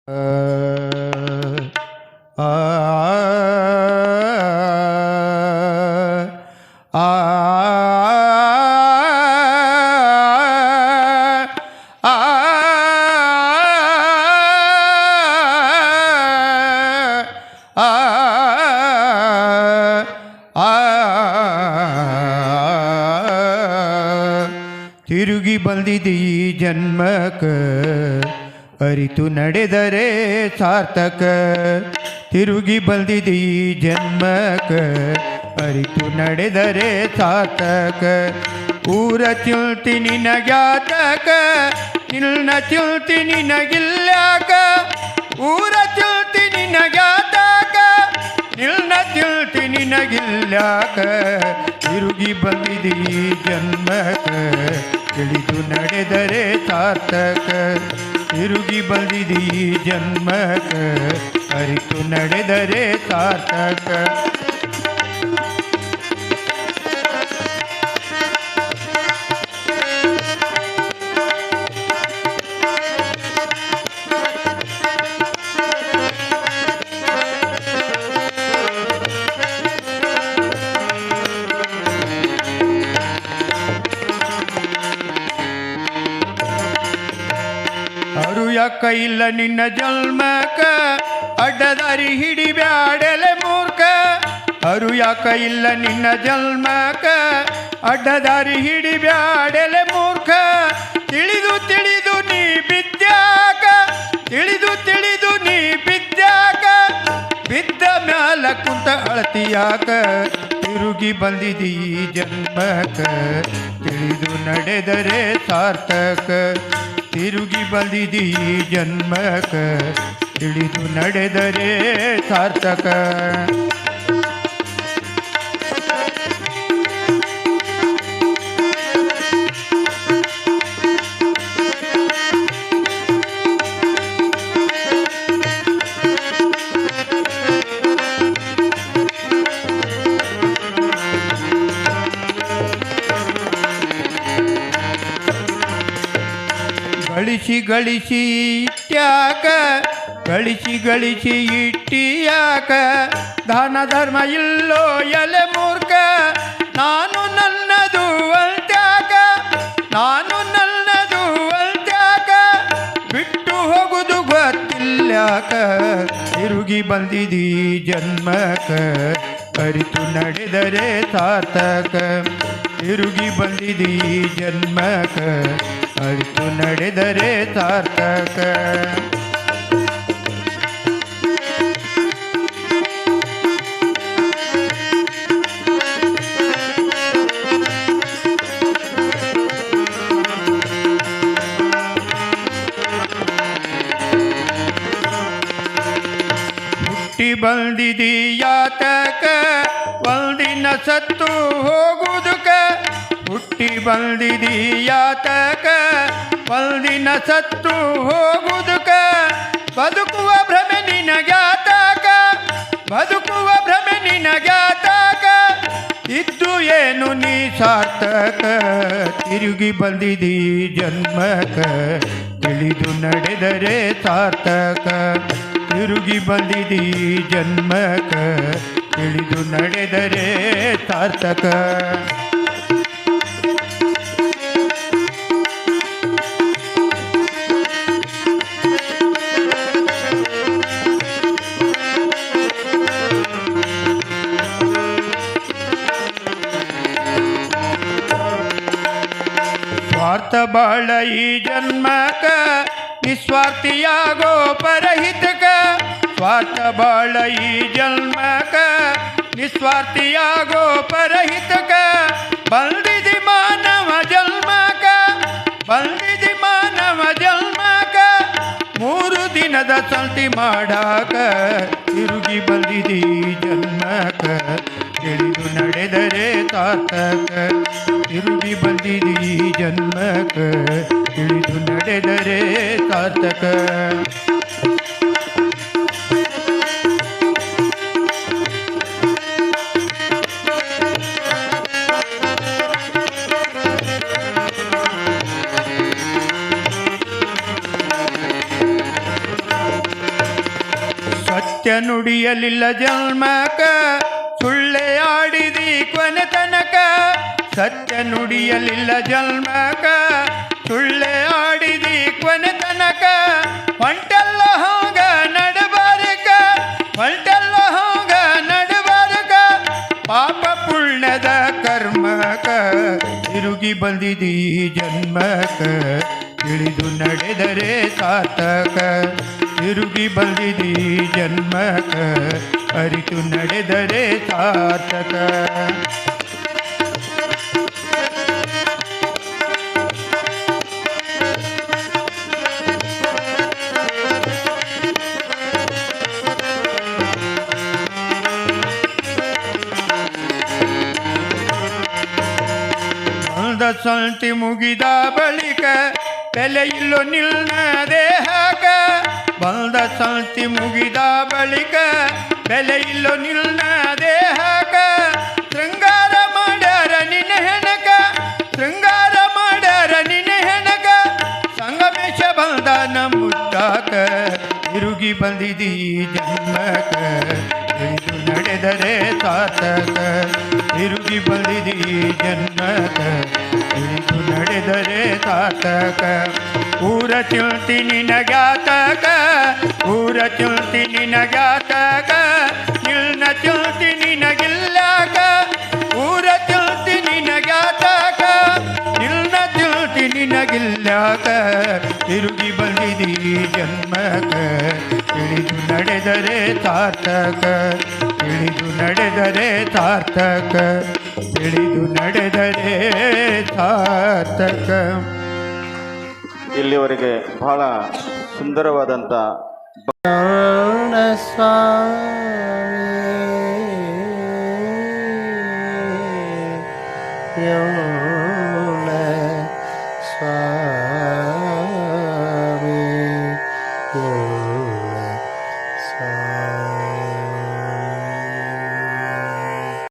ಆ ಆ ತಿರುಗಿ ಬಂದಿದೆ ಈ ಜನ್ಮಕ ಅರಿತು ನಡೆದರೆ ಸಾರ್ಥಕ. ತಿರುಗಿ ಬಂದಿದೆ ಈ ಜನ್ಮಕ ಅರಿತು ನಡೆದರೆ ಸಾರ್ಥಕ. ಊರ ಚಿಲ್ತಿ ನಿನಗ್ಯಾತಕ ನಿನ್ನ ಚಿಲ್ತಿ ನಿನಗಿಲ್ಯಾಕ. ಊರ ಚಿಲ್ತಿ ನಿನಗ್ಯಾತಕ ನಿನ್ನ ಚಿಲ್ತಿ ನಿನಗಿಲ್ಯಾಕ. ತಿರುಗಿ ಬಂದಿದೆ ಈ ಜನ್ಮಕ ತಿಳಿದು ನಡೆದರೆ ಸಾರ್ಥಕ. ತಿರುಗಿ ಬಂದಿದೆ ಈ ಜನ್ಮಕ ಅರಿತು ನಡೆದರೆ ಸಾರ್ಥಕ. ಅರುಯಕ್ಕ ಇಲ್ಲ ನಿನ್ನ ಜನ್ಮಕ ಅಡ್ಡದಾರಿ ಹಿಡಿಬ್ಯಾಡೆಲೆ ಮೂರ್ಖ. ಅರುಯಕ್ಕ ಇಲ್ಲ ನಿನ್ನ ಜನ್ಮಕ ಅಡ್ಡದಾರಿ ಹಿಡಿಬ್ಯಾಡೆಲೆ ಮೂರ್ಖ. ತಿಳಿದು ತಿಳಿದು ನೀ ಬಿದ್ಯಾಕ ತಿಳಿದು ತಿಳಿದು ನೀ ಬಿದ್ಯಾಕ. ಬಿದ್ದ ಮ್ಯಾಲ ಕುಂತ ಅಳತಿಯಾಕ. ತಿರುಗಿ ಬಂದಿದೆ ಈ ಜನ್ಮಕ ತಿಳಿದು ನಡೆದರೆ ಸಾರ್ಥಕ. ತಿರುಗಿ ಬಂದಿದೆ ಈ ಜನ್ಮಕ ತಿಳಿದು ನಡೆದರೆ ಸಾರ್ಥಕ. ಗಳಿಸಿ ಗಳಿಸಿ ಇಟ್ಟ್ಯಾಕ ಗಳಿಸಿ ಗಳಿಸಿ ಇಟ್ಟಿಯಾಕ. ದಾನ ಧರ್ಮ ಇಲ್ಲೋ ಎಲೆ ಮೂರ್ಖ. ನಾನು ನನ್ನದು ಅಲ್ತ್ಯಾಕ ನಾನು ನನ್ನದು ಅಲ್ತ್ಯಾಕ. ಬಿಟ್ಟು ಹೋಗುದು ಗೊತ್ತಿಲ್ಯಾಕ. ತಿರುಗಿ ಬಂದಿದೆ ಜನ್ಮಕ ಅರಿತು ನಡೆದರೆ ಸಾರ್ಥಕ. ತಿರುಗಿ ಬಂದಿದೆ ಜನ್ಮಕ ಅರಿತು ನಡೆದರೆ ಸಾರ್ಥಕ. ಹುಟ್ಟಿ ಬಂದಿದಿ ಯಾತಕ ಒಂದಿನ ಸತ್ತು ಹೋಗುವುದಕ. ಹುಟ್ಟಿ ಬಂದಿದಿ ಯಾತಕ ಒಂದಿನ ಸತ್ತು ಹೋಗುವುದಕ. ಬದುಕುವ ಭ್ರಮೆ ನಿನಗ್ಯಾತಕ ಬದುಕುವ ಭ್ರಮೆ ನಿನಗ್ಯಾತಕ. ಇದ್ದು ಏನು ನೀ ಸಾರ್ಥಕ. ತಿರುಗಿ ಬಂದಿದಿ ಜನ್ಮಕ ತಿಳಿದು ನಡೆದರೆ ಸಾರ್ಥಕ. ತಿರುಗಿ ಬಂದಿದಿ ಜನ್ಮಕ ತಿಳಿದು ನಡೆದರೆ ಸಾರ್ಥಕ. ಸ್ವಾರ್ಥ ಬಾಳ ಈ ಜನ್ಮಕ ನಿಸ್ವಾರ್ಥಿಯಾಗೋ ಪರಹಿತಕ. ಸ್ವಾರ್ಥ ಬಾಳ ಈ ಜನ್ಮಕ ನಿಸ್ವಾರ್ಥಿಯಾಗೋ ಪರಹಿತಕ. ಬಂದಿದಿ ಮಾನವ ಜನ್ಮಕ ಬಂದಿದಿ ಮಾನವ ಜನ್ಮಕ. 3 ದಿನದ ಸಂತಿ ಮಾಡಾಕ. ತಿರುಗಿ ಬಂದಿದಿ ಜನ್ಮಕ ತಿಳಿದು ನಡೆದರೆ ಸಾರ್ಥಕ. ತಿರುಗಿ ಬಂದಿದಿ ಜನ್ಮಕ ತಿಳಿದು ನಡೆದರೆ ಸಾರ್ಥಕ. ಸತ್ಯ ನುಡಿಯಲಿಲ್ಲ ಜನ್ಮಕ ಸುಳ್ಳೆ ಆಡಿದಿ ಕೊನೆ ತನಕ ಸತ್ಯ ನುಡಿಯಲಿಲ್ಲ ಜನ್ಮಕ ಸುಳ್ಳೆ ಆಡಿದಿ ಕೊನೆ ತನಕ ಹೊಂಟೆಲ್ಲ ಹೋಗ ನಡಬಾರಕ ಹೊಂಟೆಲ್ಲ ಹೋಗ ನಡಬಾರಕ ಪಾಪ ಪುಣ್ಯದ ಕರ್ಮಕ ತಿರುಗಿ ಬಂದಿದಿ ಜನ್ಮಕ ತಿಳಿದು ನಡೆದರೆ ಸಾರ್ಥಕ ತಿರುಗಿ ಬಂದಿದಿ ಜನ್ಮಕ ಅರಿತು ನಡೆದರೆ ಸಾರ್ಥಕ ಸಂತಿ ಮುಗಿದ ಬಳಿಕ ಬೆಲೆ ಇಲ್ಲೋ ನಿಲ್ನ ದೇಹಕ ಬಂದ ಸಂತಿ ಮುಗಿದ ಬಳಿಕ ಬೆಲೆ ಇಲ್ಲೋ ನಿಲ್ನ ದೇಹಕ ಶೃಂಗಾರ ಮಾಡ್ಯಾರ ನಿನ್ನ ಹೆಣಕ ಶೃಂಗಾರ ಮಾಡ್ಯಾರ ನಿನ್ನ ಹೆಣಕ ಸಂಗಮೇಶ ಬಂದನ ಮುಟ್ಟಾಕ ತಿರುಗಿ ಬಂದಿದಿ ಜನ್ಮಕ ತಿಳಿದು ನಡೆದರೆ ಸಾರ್ಥಕ ತಿರುಗಿ ಬಂದಿದಿ ಜನ್ಮಕ ತಿಳಿದು ನಡೆದರೆ ಸಾರ್ಥಕ ಊರ ಚಿಂತಿ ನಿನಗಾತಕ ಊರ ಚಿಂತಿ ನಿನಗಾತಕ ನಿಲ್ನ ಚಿಂತಿ ನಿನಗಿಲ್ಲಾಕ ಊರ ಚಿಂತಿ ನಿನಗಾತಕ ನಿಲ್ನ ಚಿಂತಿ ನಿನಗಿಲ್ಲಾಕ ತಿರುಗಿ ಬಂದಿದಿ ಜನ್ಮಕ ತಿಳಿದು ನಡೆದರೆ ಸಾರ್ಥಕ ತಿಳಿದು ನಡೆದರೆ ಸಾರ್ಥಕ ತಿಳಿದು ನಡೆದರೆ ಸಾರ್ಥಕ. ಇಲ್ಲಿವರೆಗೆ ಬಹಳ ಸುಂದರವಾದಂಥ ಸ್ವಾಮಿ